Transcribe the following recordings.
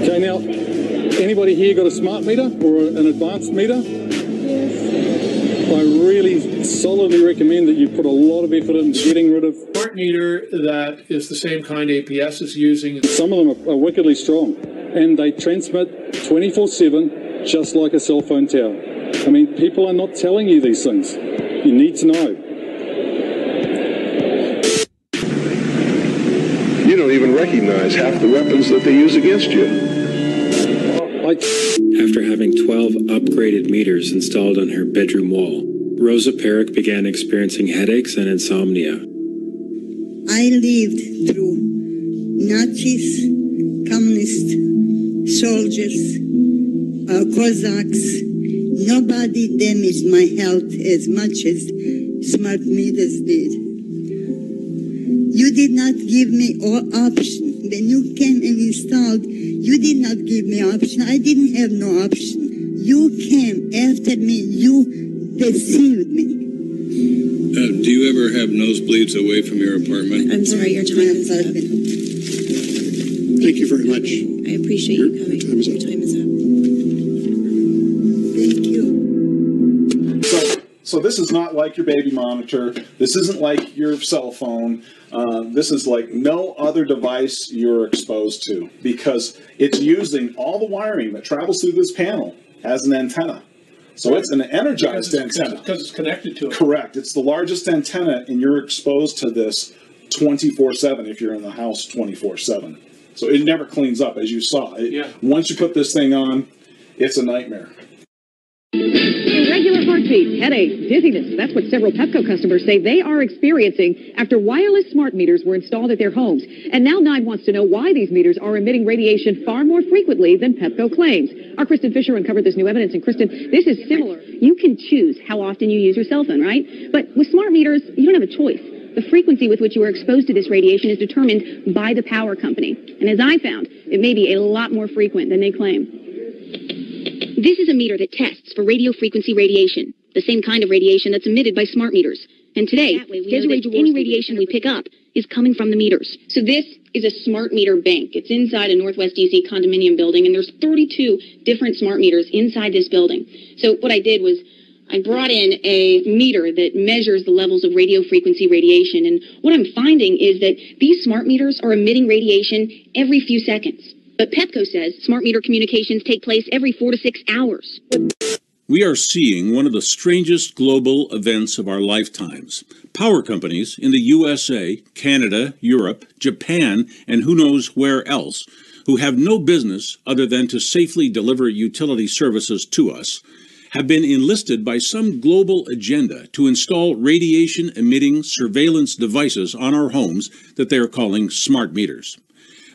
Okay, now, anybody here got a smart meter or an advanced meter? Yes. I really solidly recommend that you put a lot of effort into getting rid of smart meter that is the same kind APS is using. Some of them are wickedly strong, and they transmit 24/7, just like a cell phone tower. I mean, people are not telling you these things. You need to know. You don't even recognize half the weapons that they use against you. After having 12 upgraded meters installed on her bedroom wall, Rosa Perrick began experiencing headaches and insomnia. I lived through Nazis, communist soldiers, Cossacks. Nobody damaged my health as much as smart meters did. You did not give me option. When you came and installed, you did not give me option. I didn't have no option. You came after me. You deceived me. Do you ever have nosebleeds away from your apartment? I'm sorry, your time is up. Thank you very much. I appreciate you coming. Your time is up. Thank you. So this is not like your baby monitor. This isn't like your cell phone. This is like no other device you're exposed to, because it's using all the wiring that travels through this panel as an antenna. So it's an energized antenna. Because it's connected to it. Correct. It's the largest antenna, and you're exposed to this 24/7 if you're in the house 24/7. So it never cleans up, as you saw. Once you put this thing on, it's a nightmare. Irregular heartbeat, headaches, dizziness. That's what several Pepco customers say they are experiencing after wireless smart meters were installed at their homes. And now Nye wants to know why these meters are emitting radiation far more frequently than Pepco claims. Our Kristen Fisher uncovered this new evidence. And Kristen, this is similar. You can choose how often you use your cell phone, right? But with smart meters, you don't have a choice. The frequency with which you are exposed to this radiation is determined by the power company. And as I found, it may be a lot more frequent than they claim. This is a meter that tests for radio frequency radiation, the same kind of radiation that's emitted by smart meters. And today, any radiation we pick up is coming from the meters. So this is a smart meter bank. It's inside a Northwest DC condominium building, and there's 32 different smart meters inside this building. So what I did was I brought in a meter that measures the levels of radio frequency radiation. And what I'm finding is that these smart meters are emitting radiation every few seconds. But Pepco says smart meter communications take place every 4 to 6 hours. We are seeing one of the strangest global events of our lifetimes. Power companies in the USA, Canada, Europe, Japan, and who knows where else, who have no business other than to safely deliver utility services to us, have been enlisted by some global agenda to install radiation-emitting surveillance devices on our homes that they are calling smart meters.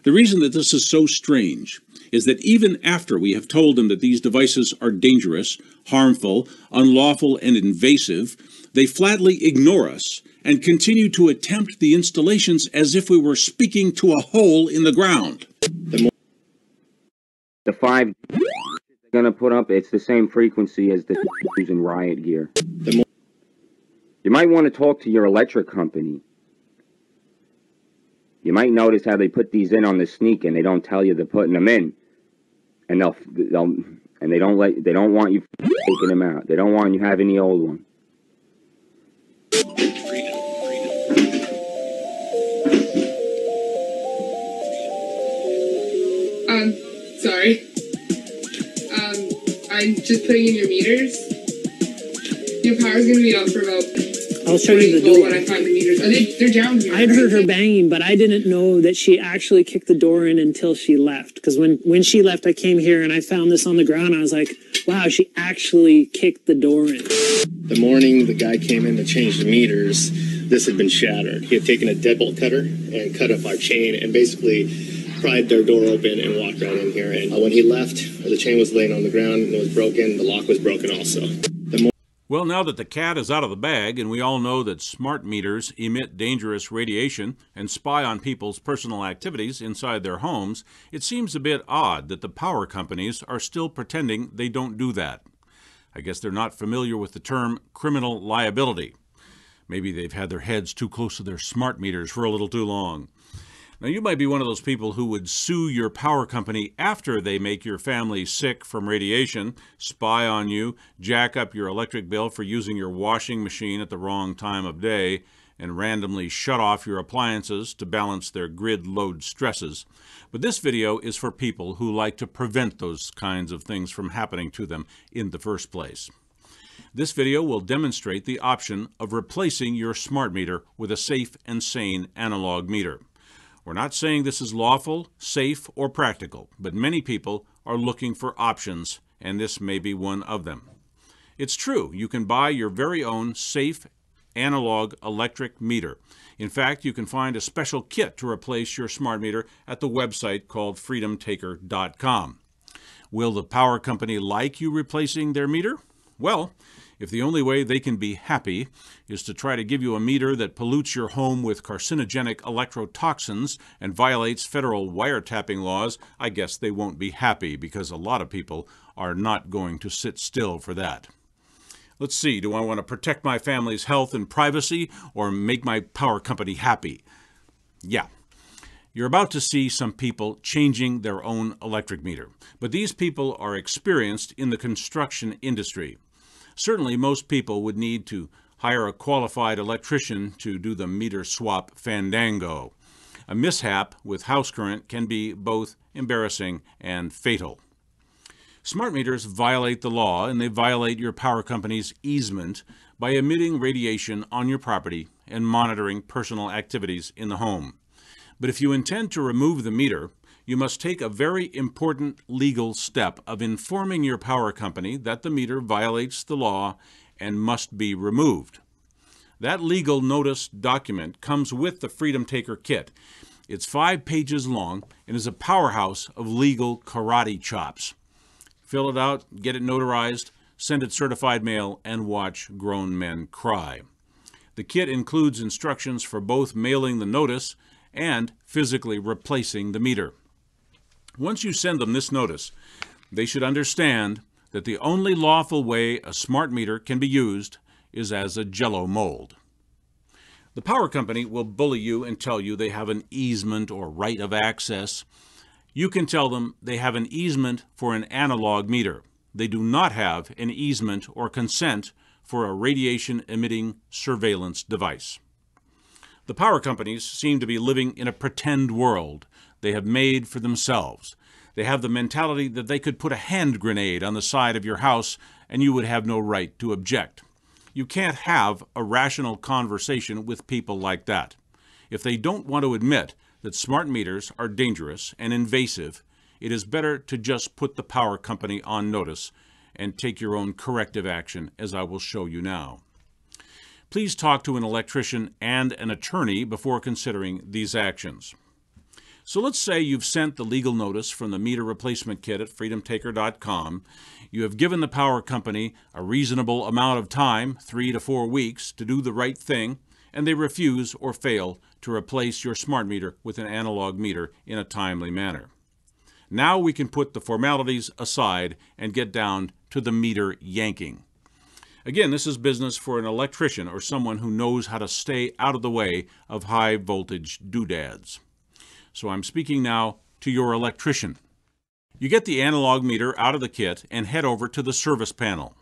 The reason that this is so strange is that even after we have told them that these devices are dangerous, harmful, unlawful, and invasive, they flatly ignore us and continue to attempt the installations as if we were speaking to a hole in the ground. The 5 they're going to put up, it's the same frequency as the using riot gear. You might want to talk to your electric company. You might notice how they put these in on the sneak, and they don't tell you they're putting them in, and they don't want you taking them out. They don't want you having the old one. Sorry. I'm just putting in your meters. Your power's gonna be out for about. I'll show you the door. When I find the meters. They're down here. I'd heard her banging, but I didn't know that she actually kicked the door in until she left. Because when she left, I came here and I found this on the ground. I was like, wow, she actually kicked the door in. The morning the guy came in to change the meters, this had been shattered. He had taken a deadbolt cutter and cut up our chain and basically pried their door open and walked right in here. And when he left, the chain was laying on the ground and it was broken. The lock was broken also. Well, now that the cat is out of the bag and we all know that smart meters emit dangerous radiation and spy on people's personal activities inside their homes, it seems a bit odd that the power companies are still pretending they don't do that. I guess they're not familiar with the term criminal liability. Maybe they've had their heads too close to their smart meters for a little too long. Now, you might be one of those people who would sue your power company after they make your family sick from radiation, spy on you, jack up your electric bill for using your washing machine at the wrong time of day, and randomly shut off your appliances to balance their grid load stresses. But this video is for people who like to prevent those kinds of things from happening to them in the first place. This video will demonstrate the option of replacing your smart meter with a safe and sane analog meter. We're not saying this is lawful, safe, or practical, but many people are looking for options, and this may be one of them. It's true, you can buy your very own safe analog electric meter. In fact, you can find a special kit to replace your smart meter at the website called freedomtaker.com. Will the power company like you replacing their meter? Well, if the only way they can be happy is to try to give you a meter that pollutes your home with carcinogenic electrotoxins and violates federal wiretapping laws, I guess they won't be happy, because a lot of people are not going to sit still for that. Let's see, do I want to protect my family's health and privacy or make my power company happy? Yeah. You're about to see some people changing their own electric meter, but these people are experienced in the construction industry. Certainly, most people would need to hire a qualified electrician to do the meter swap fandango. A mishap with house current can be both embarrassing and fatal. Smart meters violate the law, and they violate your power company's easement by emitting radiation on your property and monitoring personal activities in the home. But if you intend to remove the meter, you must take a very important legal step of informing your power company that the meter violates the law and must be removed. That legal notice document comes with the Freedom Taker kit. It's 5 pages long and is a powerhouse of legal karate chops. Fill it out, get it notarized, send it certified mail, and watch grown men cry. The kit includes instructions for both mailing the notice and physically replacing the meter. Once you send them this notice, they should understand that the only lawful way a smart meter can be used is as a Jell-O mold. The power company will bully you and tell you they have an easement or right of access. You can tell them they have an easement for an analog meter. They do not have an easement or consent for a radiation-emitting surveillance device. The power companies seem to be living in a pretend world they have made for themselves. They have the mentality that they could put a hand grenade on the side of your house and you would have no right to object. You can't have a rational conversation with people like that. If they don't want to admit that smart meters are dangerous and invasive, it is better to just put the power company on notice and take your own corrective action, as I will show you now. Please talk to an electrician and an attorney before considering these actions. So let's say you've sent the legal notice from the meter replacement kit at freedomtaker.com. You have given the power company a reasonable amount of time, 3 to 4 weeks, to do the right thing, and they refuse or fail to replace your smart meter with an analog meter in a timely manner. Now we can put the formalities aside and get down to the meter yanking. Again, this is business for an electrician or someone who knows how to stay out of the way of high voltage doodads. So I'm speaking now to your electrician. You get the analog meter out of the kit and head over to the service panel.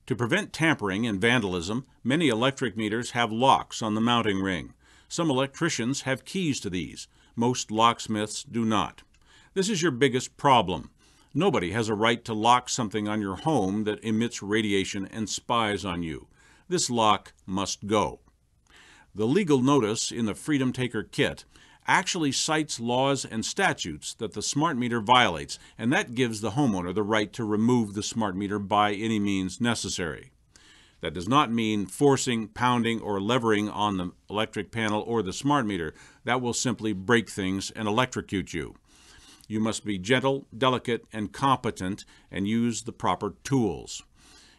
To prevent tampering and vandalism, many electric meters have locks on the mounting ring. Some electricians have keys to these. Most locksmiths do not. This is your biggest problem. Nobody has a right to lock something on your home that emits radiation and spies on you. This lock must go. The legal notice in the Freedom Taker kit actually cites laws and statutes that the smart meter violates, and that gives the homeowner the right to remove the smart meter by any means necessary. That does not mean forcing, pounding, or levering on the electric panel or the smart meter. That will simply break things and electrocute you. You must be gentle, delicate, and competent and use the proper tools.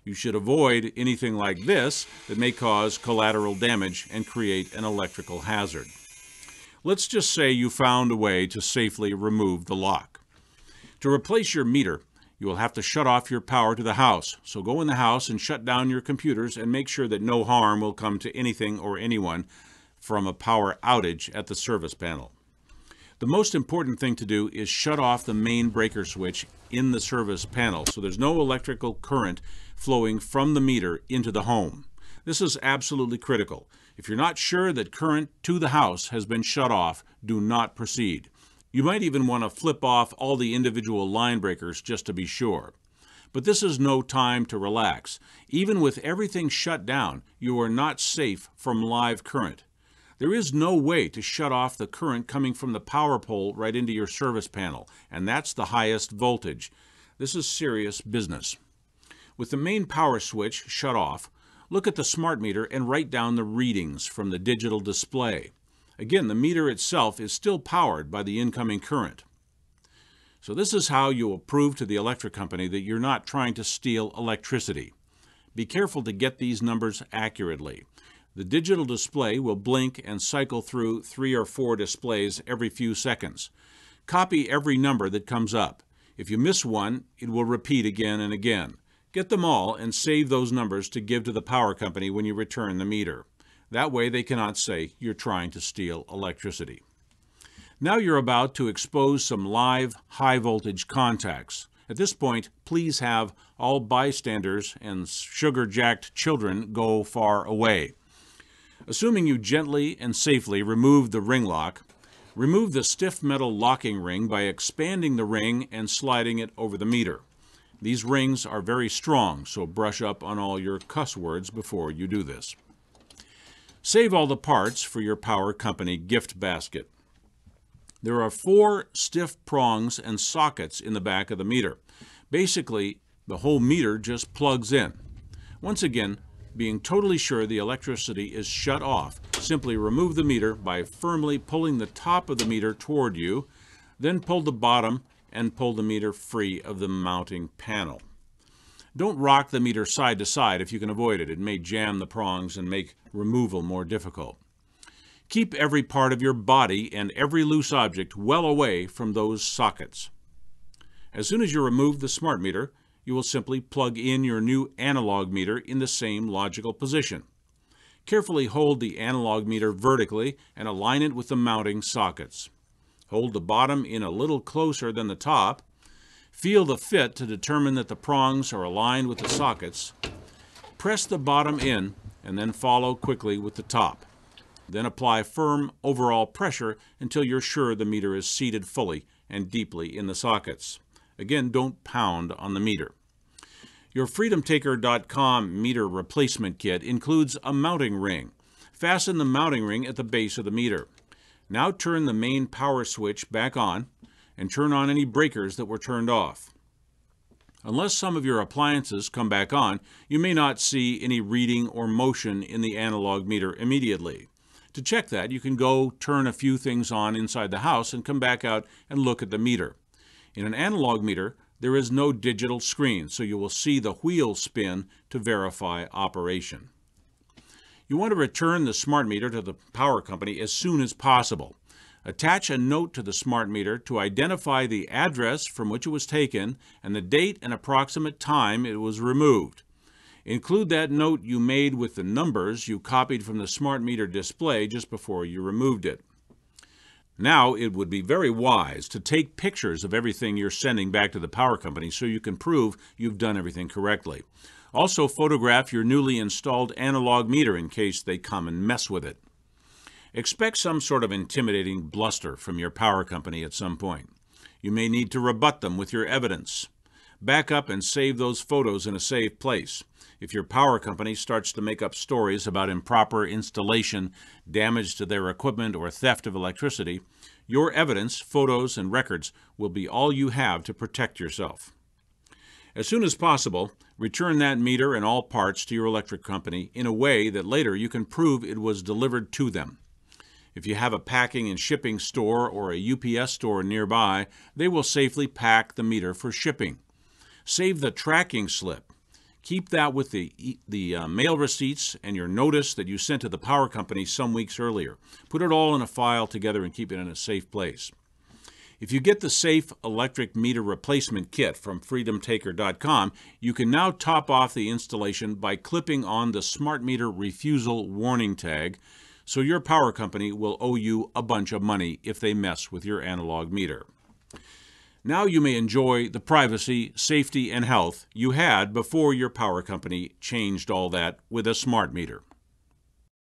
You should avoid anything like this that may cause collateral damage and create an electrical hazard. Let's just say you found a way to safely remove the lock. To replace your meter, you will have to shut off your power to the house. So go in the house and shut down your computers and make sure that no harm will come to anything or anyone from a power outage at the service panel. The most important thing to do is shut off the main breaker switch in the service panel so there's no electrical current flowing from the meter into the home. This is absolutely critical. If you're not sure that current to the house has been shut off, do not proceed. You might even want to flip off all the individual line breakers just to be sure. But this is no time to relax. Even with everything shut down, you are not safe from live current. There is no way to shut off the current coming from the power pole right into your service panel, and that's the highest voltage. This is serious business. With the main power switch shut off, look at the smart meter and write down the readings from the digital display. Again, the meter itself is still powered by the incoming current. So this is how you will prove to the electric company that you're not trying to steal electricity. Be careful to get these numbers accurately. The digital display will blink and cycle through 3 or 4 displays every few seconds. Copy every number that comes up. If you miss one, it will repeat again and again. Get them all and save those numbers to give to the power company when you return the meter. That way they cannot say you're trying to steal electricity. Now you're about to expose some live high voltage contacts. At this point, please have all bystanders and sugar-jacked children go far away. Assuming you gently and safely remove the ring lock, remove the stiff metal locking ring by expanding the ring and sliding it over the meter. These rings are very strong, so brush up on all your cuss words before you do this. Save all the parts for your power company gift basket. There are 4 stiff prongs and sockets in the back of the meter. Basically, the whole meter just plugs in. Once again, being totally sure the electricity is shut off, simply remove the meter by firmly pulling the top of the meter toward you, then pull the bottom and pull the meter free of the mounting panel. Don't rock the meter side to side if you can avoid it. It may jam the prongs and make removal more difficult. Keep every part of your body and every loose object well away from those sockets. As soon as you remove the smart meter, you will simply plug in your new analog meter in the same logical position. Carefully hold the analog meter vertically and align it with the mounting sockets. Hold the bottom in a little closer than the top. Feel the fit to determine that the prongs are aligned with the sockets. Press the bottom in and then follow quickly with the top. Then apply firm overall pressure until you're sure the meter is seated fully and deeply in the sockets. Again, don't pound on the meter. Your freedomtaker.com meter replacement kit includes a mounting ring. Fasten the mounting ring at the base of the meter. Now turn the main power switch back on and turn on any breakers that were turned off. Unless some of your appliances come back on, you may not see any reading or motion in the analog meter immediately. To check that, you can go turn a few things on inside the house and come back out and look at the meter. In an analog meter, there is no digital screen, so you will see the wheel spin to verify operation. You want to return the smart meter to the power company as soon as possible. Attach a note to the smart meter to identify the address from which it was taken and the date and approximate time it was removed. Include that note you made with the numbers you copied from the smart meter display just before you removed it. Now, it would be very wise to take pictures of everything you're sending back to the power company so you can prove you've done everything correctly. Also, photograph your newly installed analog meter in case they come and mess with it. Expect some sort of intimidating bluster from your power company at some point. You may need to rebut them with your evidence. Back up and save those photos in a safe place. If your power company starts to make up stories about improper installation, damage to their equipment, or theft of electricity, your evidence, photos, and records will be all you have to protect yourself. As soon as possible, return that meter and all parts to your electric company in a way that later you can prove it was delivered to them. If you have a packing and shipping store or a UPS store nearby, they will safely pack the meter for shipping. Save the tracking slip. Keep that with the mail receipts and your notice that you sent to the power company some weeks earlier. Put it all in a file together and keep it in a safe place. If you get the Safe Electric Meter Replacement Kit from freedomtaker.com, you can now top off the installation by clipping on the smart meter refusal warning tag so your power company will owe you a bunch of money if they mess with your analog meter. Now you may enjoy the privacy, safety, and health you had before your power company changed all that with a smart meter.